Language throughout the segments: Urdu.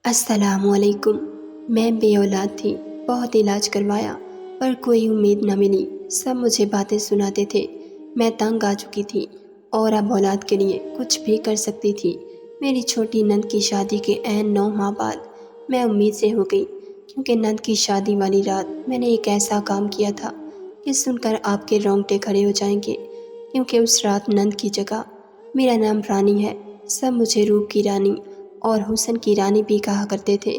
السلام علیکم۔ میں بے اولاد تھی، بہت علاج کروایا پر کوئی امید نہ ملی۔ سب مجھے باتیں سناتے تھے، میں تنگ آ چکی تھی اور اب اولاد کے لیے کچھ بھی کر سکتی تھی۔ میری چھوٹی نند کی شادی کے عین 9 ماہ بعد میں امید سے ہو گئی، کیونکہ نند کی شادی والی رات میں نے ایک ایسا کام کیا تھا کہ سن کر آپ کے رونگٹے کھڑے ہو جائیں گے، کیونکہ اس رات نند کی جگہ میرا نام رانی ہے۔ سب مجھے روپ کی رانی اور حسن کی رانی بھی کہا کرتے تھے،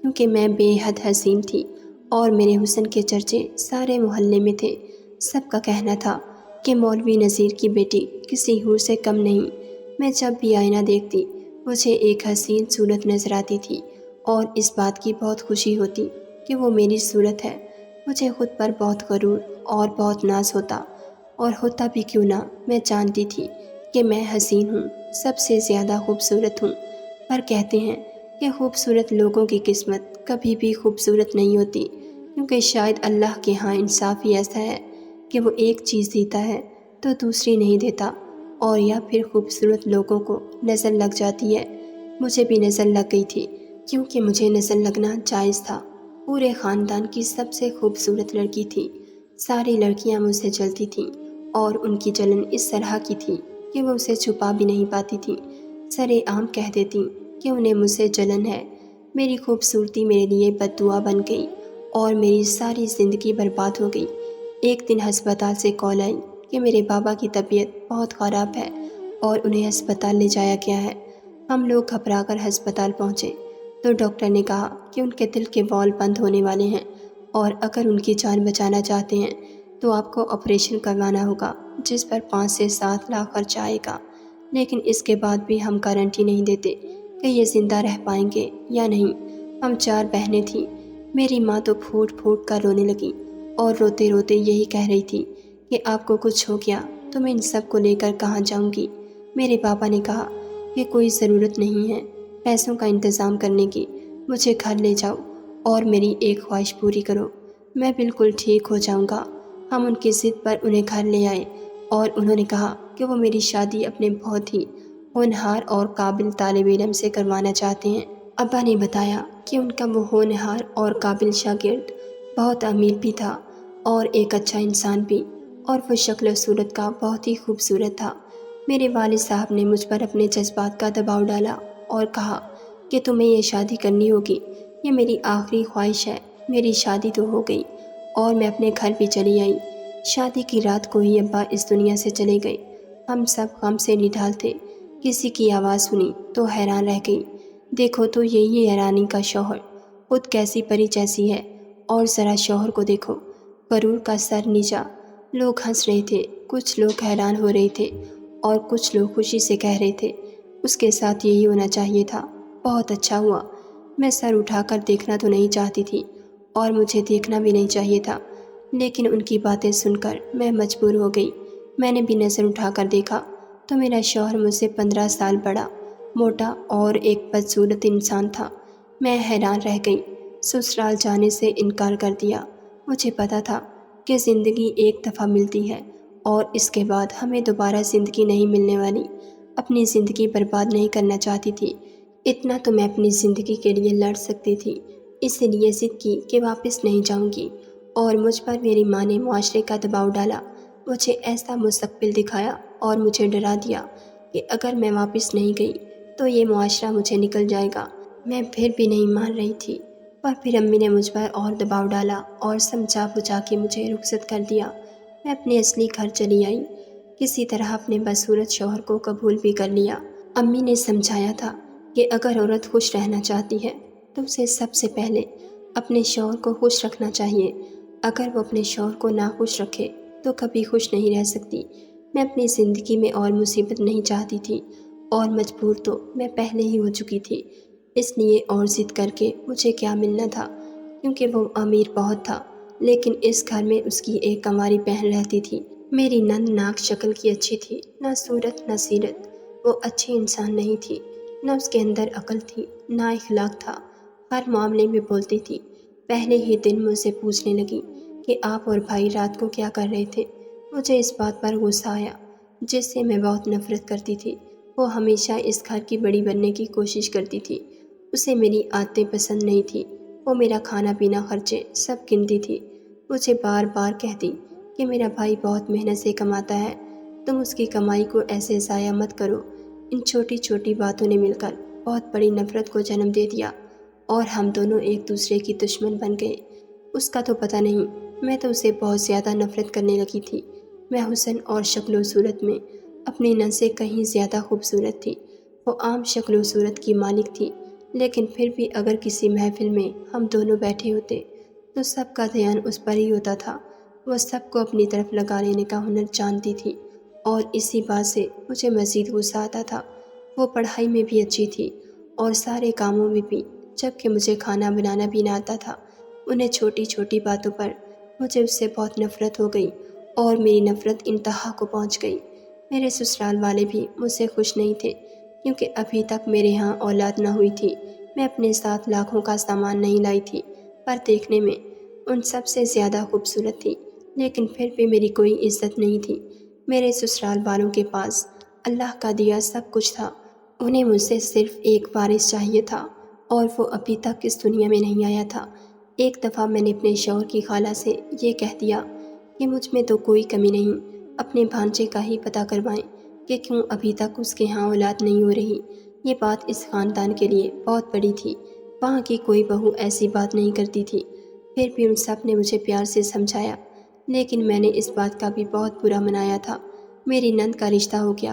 کیونکہ میں بے حد حسین تھی اور میرے حسن کے چرچے سارے محلے میں تھے۔ سب کا کہنا تھا کہ مولوی نذیر کی بیٹی کسی حور سے کم نہیں۔ میں جب بھی آئینہ دیکھتی مجھے ایک حسین صورت نظر آتی تھی اور اس بات کی بہت خوشی ہوتی کہ وہ میری صورت ہے۔ مجھے خود پر بہت غرور اور بہت ناز ہوتا، اور ہوتا بھی کیوں نہ، میں جانتی تھی کہ میں حسین ہوں، سب سے زیادہ خوبصورت ہوں۔ پر کہتے ہیں کہ خوبصورت لوگوں کی قسمت کبھی بھی خوبصورت نہیں ہوتی، کیونکہ شاید اللہ کے ہاں انصاف ہی ایسا ہے کہ وہ ایک چیز دیتا ہے تو دوسری نہیں دیتا، اور یا پھر خوبصورت لوگوں کو نظر لگ جاتی ہے۔ مجھے بھی نظر لگ گئی تھی، کیونکہ مجھے نظر لگنا جائز تھا۔ پورے خاندان کی سب سے خوبصورت لڑکی تھی، ساری لڑکیاں مجھ سے جلتی تھیں، اور ان کی جلن اس طرح کی تھی کہ وہ اسے چھپا بھی نہیں پاتی تھیں۔ سرے عام کہہ دیتی کہ انہیں مجھ سے جلن ہے۔ میری خوبصورتی میرے لیے بد دعا بن گئی اور میری ساری زندگی برباد ہو گئی۔ ایک دن ہسپتال سے کال آئی کہ میرے بابا کی طبیعت بہت خراب ہے اور انہیں ہسپتال لے جایا گیا ہے۔ ہم لوگ گھبرا کر ہسپتال پہنچے تو ڈاکٹر نے کہا کہ ان کے دل کے وال بند ہونے والے ہیں، اور اگر ان کی جان بچانا چاہتے ہیں تو آپ کو آپریشن کروانا ہوگا، جس پر 5 سے 7 لاکھ خرچہ آئے گا۔ لیکن اس کے بعد بھی ہم گارنٹی نہیں دیتے کہ یہ زندہ رہ پائیں گے یا نہیں۔ ہم 4 بہنیں تھیں۔ میری ماں تو پھوٹ پھوٹ کر رونے لگی اور روتے روتے یہی کہہ رہی تھی کہ آپ کو کچھ ہو گیا تو میں ان سب کو لے کر کہاں جاؤں گی۔ میرے پاپا نے کہا کہ کوئی ضرورت نہیں ہے پیسوں کا انتظام کرنے کی، مجھے گھر لے جاؤ اور میری ایک خواہش پوری کرو، میں بالکل ٹھیک ہو جاؤں گا۔ ہم ان کی ضد پر انہیں گھر لے آئے اور انہوں نے کہا کہ وہ میری شادی اپنے بہت ہی ہونہار اور قابل طالب علم سے کروانا چاہتے ہیں۔ ابا نے بتایا کہ ان کا وہ ہونہار اور قابل شاگرد بہت امیر بھی تھا اور ایک اچھا انسان بھی، اور وہ شکل و صورت کا بہت ہی خوبصورت تھا۔ میرے والد صاحب نے مجھ پر اپنے جذبات کا دباؤ ڈالا اور کہا کہ تمہیں یہ شادی کرنی ہوگی، یہ میری آخری خواہش ہے۔ میری شادی تو ہو گئی اور میں اپنے گھر بھی چلی آئی۔ شادی کی رات کو ہی ابا اس دنیا سے چلے گئے۔ ہم سب غم سے نڈھال تھے۔ کسی کی آواز سنی تو حیران رہ گئی۔ دیکھو تو یہی ہے رانی کا شوہر، خود کیسی پری جیسی ہے، اور ذرا شوہر کو دیکھو، غرور کا سر نیچا۔ لوگ ہنس رہے تھے، کچھ لوگ حیران ہو رہے تھے اور کچھ لوگ خوشی سے کہہ رہے تھے اس کے ساتھ یہی ہونا چاہیے تھا، بہت اچھا ہوا۔ میں سر اٹھا کر دیکھنا تو نہیں چاہتی تھی اور مجھے دیکھنا بھی نہیں چاہیے تھا، لیکن ان کی باتیں سن کر میں مجبور ہو گئی۔ میں نے بھی نظر اٹھا کر دیکھا تو میرا شوہر مجھ سے 15 سال بڑا، موٹا اور ایک بدصورت انسان تھا۔ میں حیران رہ گئی۔ سسرال جانے سے انکار کر دیا۔ مجھے پتا تھا کہ زندگی ایک دفعہ ملتی ہے اور اس کے بعد ہمیں دوبارہ زندگی نہیں ملنے والی۔ اپنی زندگی برباد نہیں کرنا چاہتی تھی، اتنا تو میں اپنی زندگی کے لیے لڑ سکتی تھی۔ اس لیے ضد کی کہ واپس نہیں جاؤں گی، اور مجھ پر میری ماں نے معاشرے کا دباؤ ڈالا، مجھے ایسا مستقبل دکھایا اور مجھے ڈرا دیا کہ اگر میں واپس نہیں گئی تو یہ معاشرہ مجھے نکل جائے گا۔ میں پھر بھی نہیں مان رہی تھی، پر پھر امی نے مجھ پر اور دباؤ ڈالا اور سمجھا بجھا کے مجھے رخصت کر دیا۔ میں اپنے اصلی گھر چلی آئی، کسی طرح اپنے بدصورت شوہر کو قبول بھی کر لیا۔ امی نے سمجھایا تھا کہ اگر عورت خوش رہنا چاہتی ہے تو اسے سب سے پہلے اپنے شوہر کو خوش رکھنا چاہیے۔ اگر وہ اپنے شوہر کو ناخوش رکھے تو کبھی خوش نہیں رہ سکتی۔ میں اپنی زندگی میں اور مصیبت نہیں چاہتی تھی، اور مجبور تو میں پہلے ہی ہو چکی تھی، اس لیے اور ضد کر کے مجھے کیا ملنا تھا، کیونکہ وہ امیر بہت تھا۔ لیکن اس گھر میں اس کی ایک کنواری بہن رہتی تھی۔ میری نند ناک شکل کی اچھی تھی، نہ صورت نہ سیرت، وہ اچھی انسان نہیں تھی، نہ اس کے اندر عقل تھی نہ اخلاق تھا، ہر معاملے میں بولتی تھی۔ پہلے ہی دن مجھ سے پوچھنے لگی کہ آپ اور بھائی رات کو کیا کر رہے تھے۔ مجھے اس بات پر غصہ آیا، جس سے میں بہت نفرت کرتی تھی۔ وہ ہمیشہ اس گھر کی بڑی بننے کی کوشش کرتی تھی اسے میری عادتیں پسند نہیں تھیں، وہ میرا کھانا پینا خرچے سب گنتی تھی، مجھے بار بار کہتی کہ میرا بھائی بہت محنت سے کماتا ہے، تم اس کی کمائی کو ایسے ضائع مت کرو۔ ان چھوٹی چھوٹی باتوں نے مل کر بہت بڑی نفرت کو جنم دے دیا اور ہم دونوں ایک دوسرے کی دشمن بن گئے۔ اس کا تو پتہ نہیں، میں تو اسے بہت زیادہ نفرت کرنے لگی تھی۔ میں حسن اور شکل و صورت میں اپنی نند سے کہیں زیادہ خوبصورت تھی۔ وہ عام شکل و صورت کی مالک تھی، لیکن پھر بھی اگر کسی محفل میں ہم دونوں بیٹھے ہوتے تو سب کا دھیان اس پر ہی ہوتا تھا۔ وہ سب کو اپنی طرف لگا لینے کا ہنر جانتی تھی اور اسی بات سے مجھے مزید غصہ آتا تھا۔ وہ پڑھائی میں بھی اچھی تھی اور سارے کاموں میں بھی، جبکہ مجھے کھانا بنانا بھی نہ آتا تھا۔ انہیں چھوٹی چھوٹی باتوں پر مجھے اس سے بہت نفرت ہو گئی اور میری نفرت انتہا کو پہنچ گئی۔ میرے سسرال والے بھی مجھ سے خوش نہیں تھے، کیونکہ ابھی تک میرے ہاں اولاد نہ ہوئی تھی۔ میں اپنے ساتھ لاکھوں کا سامان نہیں لائی تھی، پر دیکھنے میں ان سب سے زیادہ خوبصورت تھی، لیکن پھر بھی میری کوئی عزت نہیں تھی۔ میرے سسرال والوں کے پاس اللہ کا دیا سب کچھ تھا، انہیں مجھ سے صرف ایک وارث چاہیے تھا اور وہ ابھی تک اس دنیا میں نہیں آیا تھا۔ ایک دفعہ میں نے اپنے شوہر کی خالہ سے یہ کہہ دیا کہ مجھ میں تو کوئی کمی نہیں، اپنے بھانجے کا ہی پتہ کروائیں کہ کیوں ابھی تک اس کے ہاں اولاد نہیں ہو رہی۔ یہ بات اس خاندان کے لیے بہت بڑی تھی، وہاں کی کوئی بہو ایسی بات نہیں کرتی تھی۔ پھر بھی ان سب نے مجھے پیار سے سمجھایا، لیکن میں نے اس بات کا بھی بہت برا منایا تھا۔ میری نند کا رشتہ ہو گیا،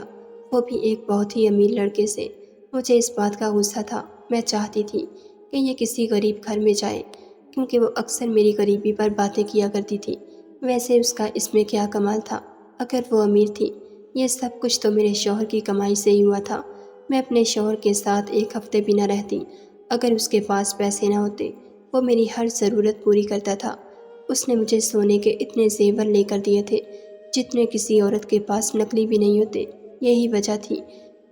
وہ بھی ایک بہت ہی امیر لڑکے سے۔ مجھے اس بات کا غصہ تھا، میں چاہتی تھی کہ یہ کسی غریب گھر میں جائے، کیونکہ وہ اکثر میری غریبی پر باتیں کیا کرتی تھی۔ ویسے اس کا اس میں کیا کمال تھا؟ اگر وہ امیر تھی، یہ سب کچھ تو میرے شوہر کی کمائی سے ہی ہوا تھا۔ میں اپنے شوہر کے ساتھ ایک ہفتے بھی نہ رہتی اگر اس کے پاس پیسے نہ ہوتے۔ وہ میری ہر ضرورت پوری کرتا تھا۔ اس نے مجھے سونے کے اتنے زیور لے کر دیے تھے جتنے کسی عورت کے پاس نقلی بھی نہیں ہوتے۔ یہی وجہ تھی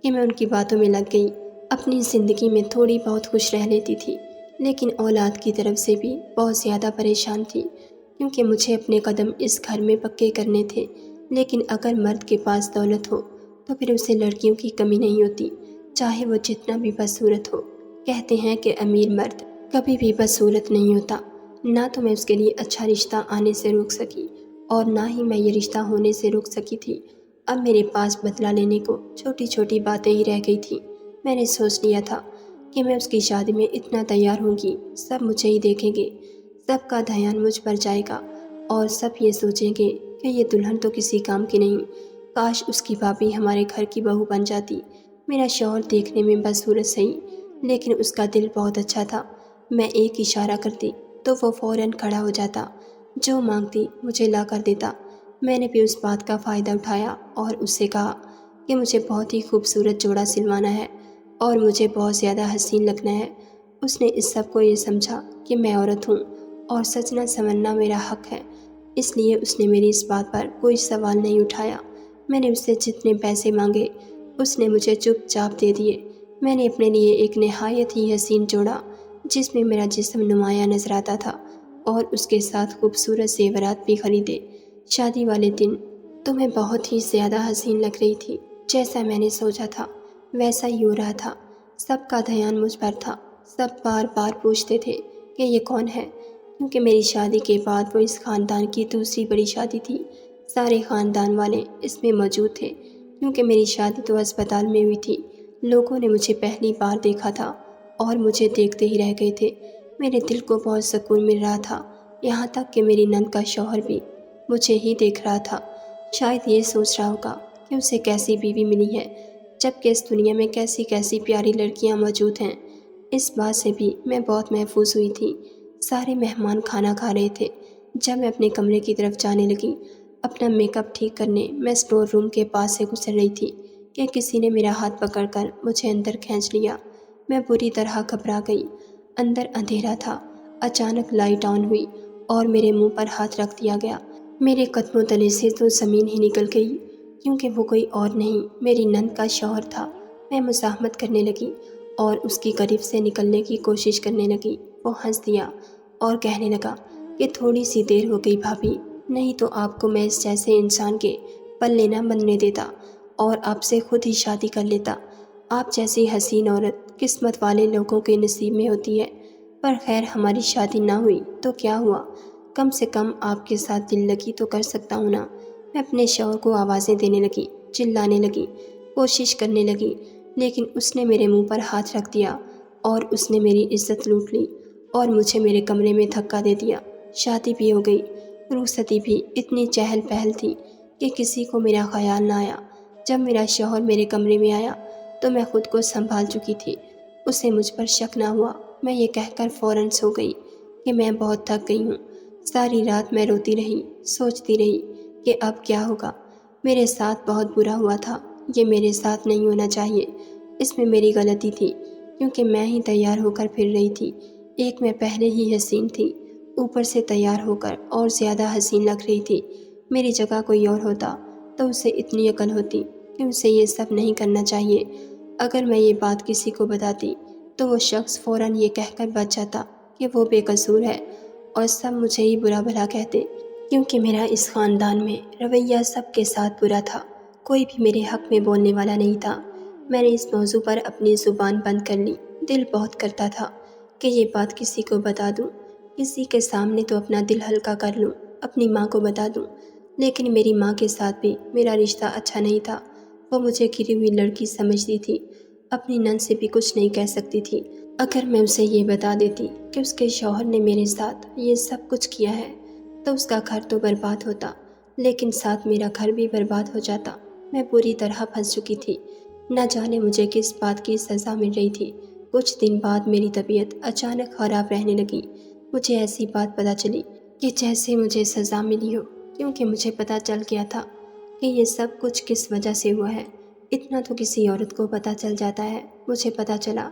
کہ میں ان کی باتوں میں لگ گئی۔ اپنی زندگی میں تھوڑی بہت خوش رہ لیتی تھی، لیکن اولاد کی طرف سے بھی بہت زیادہ پریشان تھی، کیونکہ مجھے اپنے قدم اس گھر میں پکے کرنے تھے۔ لیکن اگر مرد کے پاس دولت ہو تو پھر اسے لڑکیوں کی کمی نہیں ہوتی، چاہے وہ جتنا بھی بدصورت ہو۔ کہتے ہیں کہ امیر مرد کبھی بھی بدصورت نہیں ہوتا۔ نہ تو میں اس کے لیے اچھا رشتہ آنے سے روک سکی اور نہ ہی میں یہ رشتہ ہونے سے روک سکی تھی۔ اب میرے پاس بدلہ لینے کو چھوٹی چھوٹی باتیں ہی رہ گئی تھیں۔ میں نے سوچ لیا تھا کہ میں اس کی شادی میں اتنا تیار ہوں گی، سب مجھے ہی دیکھیں گے، سب کا دھیان مجھ پر جائے گا اور سب یہ سوچیں گے کہ یہ دلہن تو کسی کام کی نہیں، کاش اس کی بھابھی ہمارے گھر کی بہو بن جاتی۔ میرا شوہر دیکھنے میں بدصورت صحیح، لیکن اس کا دل بہت اچھا تھا۔ میں ایک اشارہ کرتی تو وہ فوراً کھڑا ہو جاتا، جو مانگتی مجھے لا کر دیتا۔ میں نے بھی اس بات کا فائدہ اٹھایا اور اس سے کہا کہ مجھے بہت ہی خوبصورت جوڑا سلوانا ہے اور مجھے بہت زیادہ حسین لگنا ہے۔ اس نے اس سب کو یہ سمجھا کہ میں عورت ہوں اور سجنا سنورنا میرا حق ہے، اس لیے اس نے میری اس بات پر کوئی سوال نہیں اٹھایا۔ میں نے اس سے جتنے پیسے مانگے اس نے مجھے چپ چاپ دے دیے۔ میں نے اپنے لیے ایک نہایت ہی حسین جوڑا جس میں میرا جسم نمایاں نظر آتا تھا اور اس کے ساتھ خوبصورت زیورات بھی خریدے۔ شادی والے دن تو میں بہت ہی زیادہ حسین لگ رہی تھی۔ جیسا میں نے سوچا تھا ویسا ہی ہو رہا تھا، سب کا دھیان مجھ پر تھا۔ سب بار بار پوچھتے تھے کہ یہ کون ہے، کیونکہ میری شادی کے بعد وہ اس خاندان کی دوسری بڑی شادی تھی۔ سارے خاندان والے اس میں موجود تھے، کیونکہ میری شادی تو اسپتال میں ہوئی تھی۔ لوگوں نے مجھے پہلی بار دیکھا تھا اور مجھے دیکھتے ہی رہ گئے تھے۔ میرے دل کو بہت سکون مل رہا تھا، یہاں تک کہ میری نند کا شوہر بھی مجھے ہی دیکھ رہا تھا۔ شاید یہ سوچ رہا ہوگا کہ اسے کیسی بیوی ملی ہے، جبکہ اس دنیا میں کیسی کیسی پیاری لڑکیاں موجود ہیں۔ اس بات سے بھی میں بہت محفوظ ہوئی تھی۔ سارے مہمان کھانا کھا رہے تھے۔ جب میں اپنے کمرے کی طرف جانے لگی اپنا میک اپ ٹھیک کرنے، میں اسٹور روم کے پاس سے گزر رہی تھی کہ کسی نے میرا ہاتھ پکڑ کر مجھے اندر کھینچ لیا۔ میں بری طرح گھبرا گئی۔ اندر اندھیرا تھا۔ اچانک لائٹ آن ہوئی اور میرے منہ پر ہاتھ رکھ دیا گیا۔ میرے قدموں تلے سے تو زمین ہی نکل گئی، کیونکہ وہ کوئی اور نہیں میری نند کا شوہر تھا۔ میں مزاحمت کرنے لگی اور اس کی قریب سے نکلنے کی کوشش کرنے لگی۔ وہ ہنس دیا اور کہنے لگا کہ تھوڑی سی دیر ہو گئی بھابھی، نہیں تو آپ کو میں اس جیسے انسان کے پلے نہ بننے دیتا اور آپ سے خود ہی شادی کر لیتا۔ آپ جیسی حسین عورت قسمت والے لوگوں کے نصیب میں ہوتی ہے، پر خیر ہماری شادی نہ ہوئی تو کیا ہوا، کم سے کم آپ کے ساتھ دل لگی تو کر سکتا ہوں نا۔ میں اپنے شوہر کو آوازیں دینے لگی، چلانے لگی، کوشش کرنے لگی، لیکن اس نے میرے منہ پر ہاتھ رکھ دیا اور اس نے میری عزت لوٹ لی اور مجھے میرے کمرے میں دھکا دے دیا۔ شادی بھی ہو گئی، رخصتی بھی اتنی چہل پہل تھی کہ کسی کو میرا خیال نہ آیا۔ جب میرا شوہر میرے کمرے میں آیا تو میں خود کو سنبھال چکی تھی، اسے مجھ پر شک نہ ہوا۔ میں یہ کہہ کر فوراً سو گئی کہ میں بہت تھک گئی ہوں۔ ساری رات میں روتی رہی، سوچتی رہی کہ اب کیا ہوگا۔ میرے ساتھ بہت برا ہوا تھا، یہ میرے ساتھ نہیں ہونا چاہیے، اس میں میری غلطی تھی کیونکہ میں ہی تیار ہو کر پھر رہی تھی۔ ایک میں پہلے ہی حسین تھی، اوپر سے تیار ہو کر اور زیادہ حسین لگ رہی تھی۔ میری جگہ کوئی اور ہوتا تو اسے اتنی عقل ہوتی کہ اسے یہ سب نہیں کرنا چاہیے۔ اگر میں یہ بات کسی کو بتاتی تو وہ شخص فوراً یہ کہہ کر بچ جاتا کہ وہ بے قصور ہے اور سب مجھے ہی برا بھلا کہتے، کیونکہ میرا اس خاندان میں رویہ سب کے ساتھ برا تھا، کوئی بھی میرے حق میں بولنے والا نہیں تھا۔ میں نے اس موضوع پر اپنی زبان بند کر لی۔ دل بہت کرتا تھا کہ یہ بات کسی کو بتا دوں، کسی کے سامنے تو اپنا دل ہلکا کر لوں، اپنی ماں کو بتا دوں، لیکن میری ماں کے ساتھ بھی میرا رشتہ اچھا نہیں تھا۔ وہ مجھے گری ہوئی لڑکی سمجھتی تھی، اپنی نند سے بھی کچھ نہیں کہہ سکتی تھی۔ اگر میں اسے یہ بتا دیتی کہ اس کے شوہر نے میرے ساتھ یہ سب کچھ کیا ہے تو اس کا گھر تو برباد ہوتا، لیکن ساتھ میرا گھر بھی برباد ہو جاتا۔ میں پوری طرح پھنس چکی تھی، نہ جانے مجھے کس بات کی سزا مل رہی تھی۔ کچھ دن بعد میری طبیعت اچانک خراب رہنے لگی۔ مجھے ایسی بات پتہ چلی کہ جیسے مجھے سزا ملی ہو، کیونکہ مجھے پتہ چل گیا تھا کہ یہ سب کچھ کس وجہ سے ہوا ہے۔ اتنا تو کسی عورت کو پتہ چل جاتا ہے۔ مجھے پتہ چلا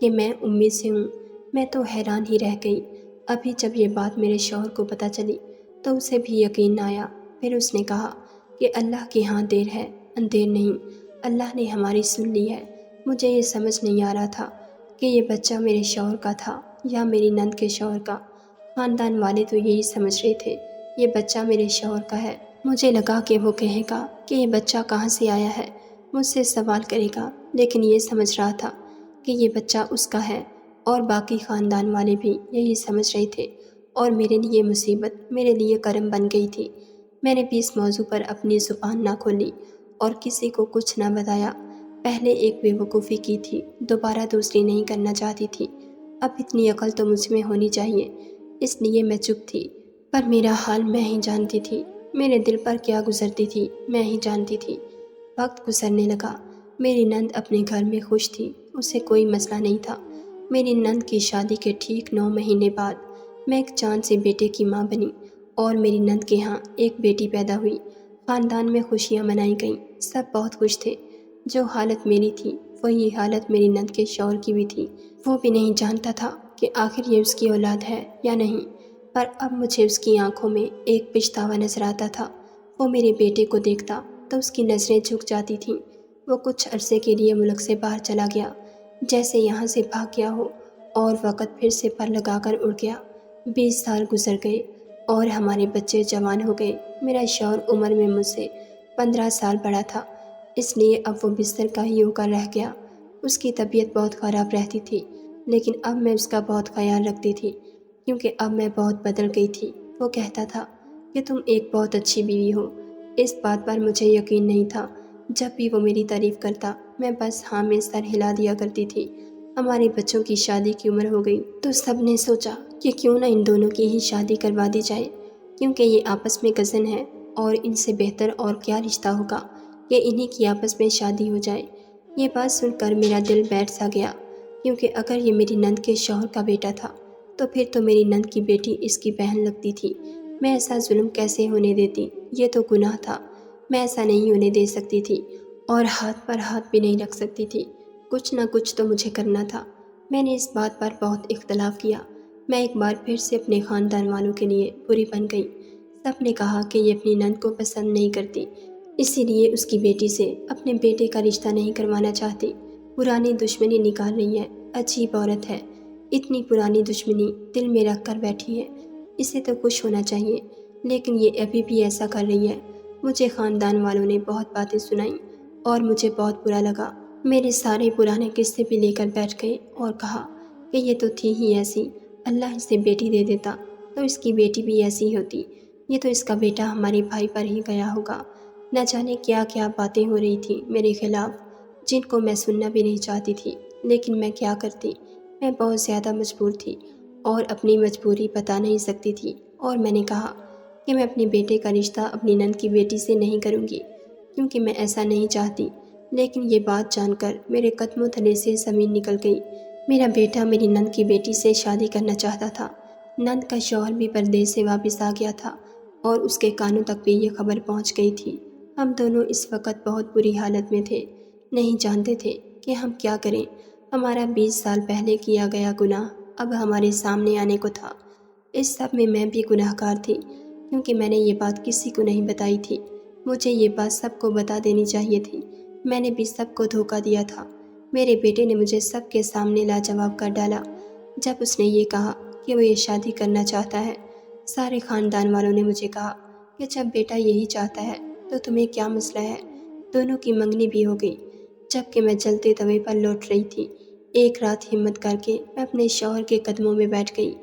کہ میں امید سے ہوں۔ میں تو حیران ہی رہ گئی۔ ابھی جب یہ بات میرے شوہر کو پتہ چلی تو اسے بھی یقین نہ آیا۔ پھر اس نے کہا کہ اللہ کے ہاں دیر ہے اندھیر نہیں، اللہ نے ہماری سن لی ہے۔ مجھے یہ سمجھ نہیں آ رہا تھا کہ یہ بچہ میرے شوہر کا تھا یا میری نند کے شوہر کا۔ خاندان والے تو یہی سمجھ رہے تھے یہ بچہ میرے شوہر کا ہے۔ مجھے لگا کہ وہ کہے گا کہ یہ بچہ کہاں سے آیا ہے، مجھ سے سوال کرے گا، لیکن یہ سمجھ رہا تھا کہ یہ بچہ اس کا ہے، اور باقی خاندان والے بھی یہی سمجھ رہے تھے، اور میرے لیے مصیبت میرے لیے کرم بن گئی تھی۔ میں نے بھی اس موضوع پر اپنی زبان نہ کھولی اور کسی کو کچھ نہ بتایا۔ پہلے ایک بے وقوفی کی تھی، دوبارہ دوسری نہیں کرنا چاہتی تھی۔ اب اتنی عقل تو مجھ میں ہونی چاہیے، اس لیے میں چپ تھی، پر میرا حال میں ہی جانتی تھی، میرے دل پر کیا گزرتی تھی میں ہی جانتی تھی۔ وقت گزرنے لگا، میری نند اپنے گھر میں خوش تھی، اسے کوئی مسئلہ نہیں تھا۔ میری نند کی شادی کے ٹھیک 9 مہینے بعد میں ایک چاند سے بیٹے کی ماں بنی اور میری نند کے ہاں ایک بیٹی پیدا ہوئی۔ خاندان میں خوشیاں منائی گئیں، سب بہت خوش تھے۔ جو حالت میری تھی وہی حالت میری نند کے شوہر کی بھی تھی۔ وہ بھی نہیں جانتا تھا کہ آخر یہ اس کی اولاد ہے یا نہیں، پر اب مجھے اس کی آنکھوں میں ایک پچھتاوا نظر آتا تھا۔ وہ میرے بیٹے کو دیکھتا تو اس کی نظریں جھک جاتی تھیں۔ وہ کچھ عرصے کے لیے ملک سے باہر چلا گیا، جیسے یہاں سے بھاگ گیا ہو، اور وقت پھر سے پر لگا کر اڑ گیا۔ 20 سال گزر گئے اور ہمارے بچے جوان ہو گئے۔ میرا شوہر عمر میں مجھ سے 15 سال بڑا تھا، اس لیے اب وہ بستر کا ہی ہو کر رہ گیا۔ اس کی طبیعت بہت خراب رہتی تھی، لیکن اب میں اس کا بہت خیال رکھتی تھی، کیونکہ اب میں بہت بدل گئی تھی۔ وہ کہتا تھا کہ تم ایک بہت اچھی بیوی ہو۔ اس بات پر مجھے یقین نہیں تھا۔ جب بھی وہ میری تعریف کرتا میں بس ہاں میں سر ہلا دیا کرتی تھی۔ ہمارے بچوں کی شادی کی عمر ہو گئی تو سب نے سوچا کہ کیوں نہ ان دونوں کی ہی شادی کروا دی جائے، کیونکہ یہ آپس میں کزن ہیں اور ان سے بہتر اور کیا رشتہ ہوگا کہ انہی کی آپس میں شادی ہو جائے۔ یہ بات سن کر میرا دل بیٹھ سا گیا، کیونکہ اگر یہ میری نند کے شوہر کا بیٹا تھا تو پھر تو میری نند کی بیٹی اس کی بہن لگتی تھی۔ میں ایسا ظلم کیسے ہونے دیتی، یہ تو گناہ تھا۔ میں ایسا نہیں ہونے دے سکتی تھی اور ہاتھ پر ہاتھ بھی نہیں رکھ سکتی تھی۔ کچھ نہ کچھ تو مجھے کرنا تھا۔ میں نے اس بات پر بہت اختلاف کیا۔ میں ایک بار پھر سے اپنے خاندان والوں کے لیے بری بن گئی۔ سب نے کہا کہ یہ اپنی نند کو پسند نہیں کرتی، اسی لیے اس کی بیٹی سے اپنے بیٹے کا رشتہ نہیں کروانا چاہتی۔ پرانی دشمنی نکال رہی ہے، عجیب عورت ہے، اتنی پرانی دشمنی دل میں رکھ کر بیٹھی ہے۔ اسے تو خوش ہونا چاہیے، لیکن یہ ابھی بھی ایسا کر رہی ہے۔ مجھے خاندان والوں نے بہت باتیں سنائیں اور مجھے بہت برا لگا۔ میرے سارے پرانے قصے بھی لے کر بیٹھ گئے اور کہا کہ یہ تو تھی ہی ایسی، اللہ اسے بیٹی دے دیتا تو اس کی بیٹی بھی ایسی ہی ہوتی، یہ تو اس کا بیٹا ہمارے بھائی پر ہی گیا ہوگا۔ نہ جانے کیا کیا باتیں ہو رہی تھیں میرے خلاف، جن کو میں سننا بھی نہیں چاہتی تھی، لیکن میں کیا کرتی، میں بہت زیادہ مجبور تھی اور اپنی مجبوری بتا نہیں سکتی تھی، اور میں نے کہا کہ میں اپنے بیٹے کا رشتہ اپنی نند کی بیٹی سے نہیں کروں گی، کیونکہ میں ایسا نہیں چاہتی۔ لیکن یہ بات جان کر میرے قدموں تلے سے زمین نکل گئی۔ میرا بیٹا میری نند کی بیٹی سے شادی کرنا چاہتا تھا۔ نند کا شوہر بھی پردیس سے واپس آ گیا تھا اور اس کے کانوں تک بھی یہ خبر پہنچ گئی تھی۔ ہم دونوں اس وقت بہت بری حالت میں تھے، نہیں جانتے تھے کہ ہم کیا کریں۔ ہمارا 20 سال پہلے کیا گیا گناہ اب ہمارے سامنے آنے کو تھا۔ اس سب میں بھی گناہ گار تھی، کیونکہ میں نے یہ بات کسی کو نہیں بتائی تھی۔ مجھے یہ بات سب کو بتا دینی چاہیے تھی، میں نے بھی سب کو دھوکہ دیا تھا۔ میرے بیٹے نے مجھے سب کے سامنے لاجواب کر ڈالا جب اس نے یہ کہا کہ وہ یہ شادی کرنا چاہتا ہے۔ سارے خاندان والوں نے مجھے کہا کہ جب بیٹا یہی چاہتا ہے تو تمہیں کیا مسئلہ ہے۔ دونوں کی منگنی بھی ہو گئی۔ جب کہ میں جلتے توے پر لوٹ رہی تھی، ایک رات ہمت کر کے میں اپنے شوہر کے قدموں میں بیٹھ گئی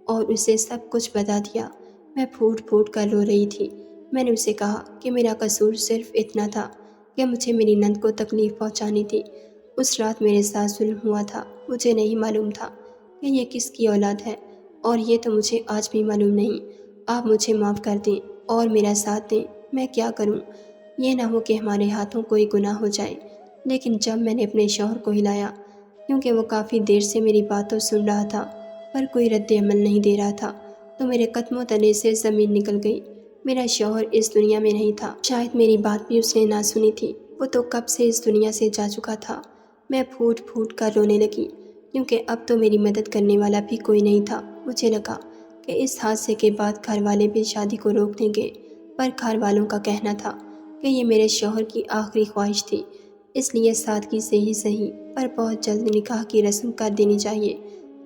اور اسے سب کچھ بتا دیا۔ میں پھوٹ پھوٹ کر رو رہی تھی۔ میں نے اسے کہا کہ میرا قصور صرف اتنا تھا کہ مجھے میری نند کو تکلیف پہنچانی تھی۔ اس رات میرے ساتھ ظلم ہوا تھا، مجھے نہیں معلوم تھا کہ یہ کس کی اولاد ہے، اور یہ تو مجھے آج بھی معلوم نہیں۔ آپ مجھے معاف کر دیں اور میرا ساتھ دیں۔ میں کیا کروں؟ یہ نہ ہو کہ ہمارے ہاتھوں کوئی گناہ ہو جائے۔ لیکن جب میں نے اپنے شوہر کو ہلایا، کیونکہ وہ کافی دیر سے میری باتوں سن رہا تھا پر کوئی رد عمل نہیں دے رہا تھا، تو میرے قدموں تلے سے زمین نکل گئی۔ میرا شوہر اس دنیا میں نہیں تھا، شاید میری بات بھی اس نے نہ سنی تھی، وہ تو کب سے اس دنیا سے جا چکا تھا۔ میں پھوٹ پھوٹ کر رونے لگی، کیونکہ اب تو میری مدد کرنے والا بھی کوئی نہیں تھا۔ مجھے لگا کہ اس حادثے کے بعد گھر والے بھی شادی کو روک دیں گے، پر گھر والوں کا کہنا تھا کہ یہ میرے شوہر کی آخری خواہش تھی، اس لیے سادگی سے ہی صحیح پر بہت جلد نکاح کی رسم کر دینی چاہیے،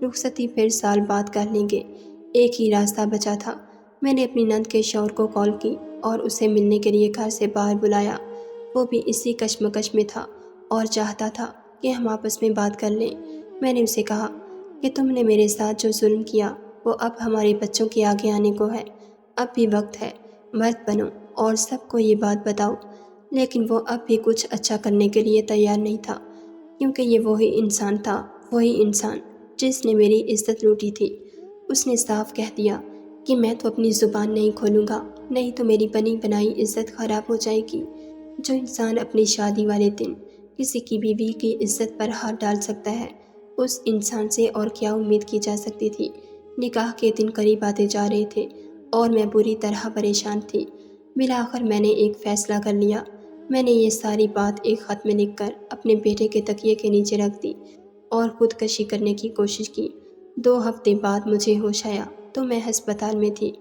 رخصتی پھر سال بعد کر لیں گے۔ ایک ہی راستہ بچا تھا۔ میں نے اپنی نند کے شوہر کو کال کی اور اسے ملنے کے لیے گھر سے باہر بلایا۔ وہ بھی اسی کشمکش میں تھا اور چاہتا تھا کہ ہم آپس میں بات کر لیں۔ میں نے اسے کہا کہ تم نے میرے ساتھ جو ظلم کیا وہ اب ہمارے بچوں کے آگے آنے کو ہے، اب بھی وقت ہے، مرد بنو اور سب کو یہ بات بتاؤ۔ لیکن وہ اب بھی کچھ اچھا کرنے کے لیے تیار نہیں تھا، کیونکہ یہ وہی انسان تھا، وہی انسان جس نے میری عزت لوٹی تھی۔ اس نے صاف کہہ دیا کہ میں تو اپنی زبان نہیں کھولوں گا، نہیں تو میری بنی بنائی عزت خراب ہو جائے گی۔ جو انسان اپنی شادی والے دن کسی کی بیوی کی عزت پر ہاتھ ڈال سکتا ہے، اس انسان سے اور کیا امید کی جا سکتی تھی۔ نکاح کے دن قریب آتے جا رہے تھے اور میں بری طرح پریشان تھی۔ بالآخر میں نے ایک فیصلہ کر لیا۔ میں نے یہ ساری بات ایک خط میں لکھ کر اپنے بیٹے کے تکیے کے نیچے رکھ دی اور خودکشی کرنے کی کوشش کی۔ 2 ہفتے بعد مجھے ہوش آیا تو میں ہسپتال میں تھی۔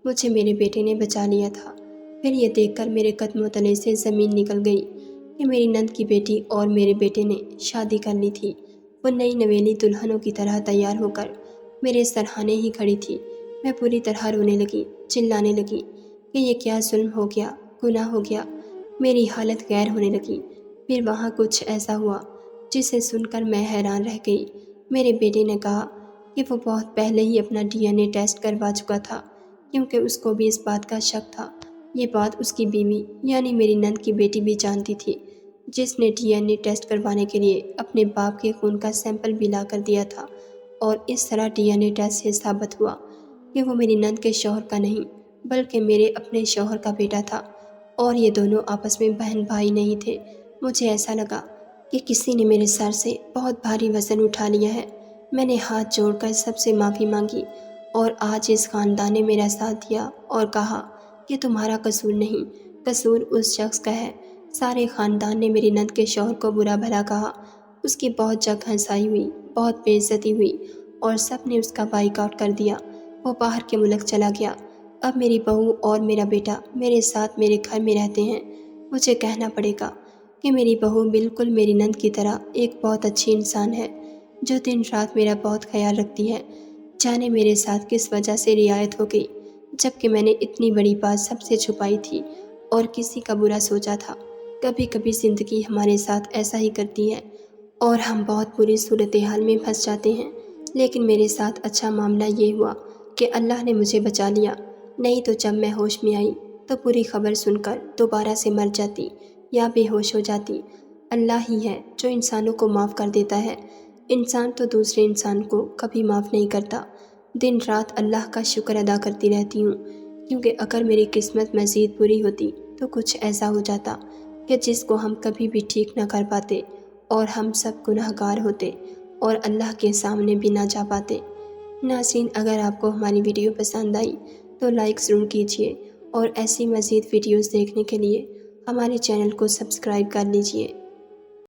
مجھے میرے بیٹے نے بچا لیا تھا۔ پھر یہ دیکھ کر میرے قدموں تلے سے زمین نکل گئی کہ میری نند کی بیٹی اور میرے بیٹے نے شادی کر لی تھی۔ وہ نئی نویلی دلہنوں کی طرح تیار ہو کر میرے سرہانے ہی کھڑی تھی۔ میں پوری طرح رونے لگی، چلانے لگی کہ یہ کیا ظلم ہو گیا، گناہ ہو گیا۔ میری حالت غیر ہونے لگی۔ پھر وہاں کچھ ایسا ہوا جسے سن کر میں حیران رہ گئی۔ میرے بیٹے نے کہا کہ وہ بہت پہلے ہی اپنا ڈی این اے ٹیسٹ کروا چکا تھا، کیونکہ اس کو بھی اس بات کا شک تھا۔ یہ بات اس کی بیوی یعنی میری نند کی بیٹی بھی جانتی تھی، جس نے ڈی این اے ٹیسٹ کروانے کے لیے اپنے باپ کے خون کا سیمپل بھی لا کر دیا تھا، اور اس طرح ڈی این اے ٹیسٹ سے ثابت ہوا کہ وہ میری نند کے شوہر کا نہیں بلکہ میرے اپنے شوہر کا بیٹا تھا، اور یہ دونوں آپس میں بہن بھائی نہیں تھے۔ مجھے ایسا لگا کہ کسی نے میرے سر سے بہت بھاری وزن اٹھا لیا ہے۔ میں نے ہاتھ جوڑ کر سب سے معافی مانگی، اور آج اس خاندان نے میرا ساتھ دیا اور کہا کہ تمہارا قصور نہیں، قصور اس شخص کا ہے۔ سارے خاندان نے میری نند کے شوہر کو برا بھلا کہا، اس کی بہت جگہ ہنسائی ہوئی، بہت بے عزتی ہوئی، اور سب نے اس کا بائیک آؤٹ کر دیا۔ وہ باہر کے ملک چلا گیا۔ اب میری بہو اور میرا بیٹا میرے ساتھ میرے گھر میں رہتے ہیں۔ مجھے کہنا پڑے گا کہ میری بہو بالکل میری نند کی طرح ایک بہت اچھی انسان ہے، جو دن رات میرا بہت خیال رکھتی ہے۔ جانے میرے ساتھ کس وجہ سے رعایت ہو گئی، جبکہ میں نے اتنی بڑی بات سب سے چھپائی تھی اور کسی کا برا سوچا تھا۔ کبھی کبھی زندگی ہمارے ساتھ ایسا ہی کرتی ہے اور ہم بہت بری صورتحال میں پھنس جاتے ہیں، لیکن میرے ساتھ اچھا معاملہ یہ ہوا کہ اللہ نے مجھے بچا لیا، نہیں تو جب میں ہوش میں آئی تو پوری خبر سن کر دوبارہ سے مر جاتی یا بے ہوش ہو جاتی۔ اللہ ہی ہے جو انسانوں کو معاف کر دیتا ہے، انسان تو دوسرے انسان کو کبھی معاف نہیں کرتا۔ دن رات اللہ کا شکر ادا کرتی رہتی ہوں، کیونکہ اگر میری قسمت مزید بری ہوتی تو کچھ ایسا ہو جاتا کہ جس کو ہم کبھی بھی ٹھیک نہ کر پاتے اور ہم سب گنہگار ہوتے اور اللہ کے سامنے بھی نہ جا پاتے۔ ناظرین، اگر آپ کو ہماری ویڈیو پسند آئی تو لائک ضرور کیجیے اور ایسی مزید ویڈیوز دیکھنے کے لیے ہمارے چینل کو سبسکرائب کر لیجیے۔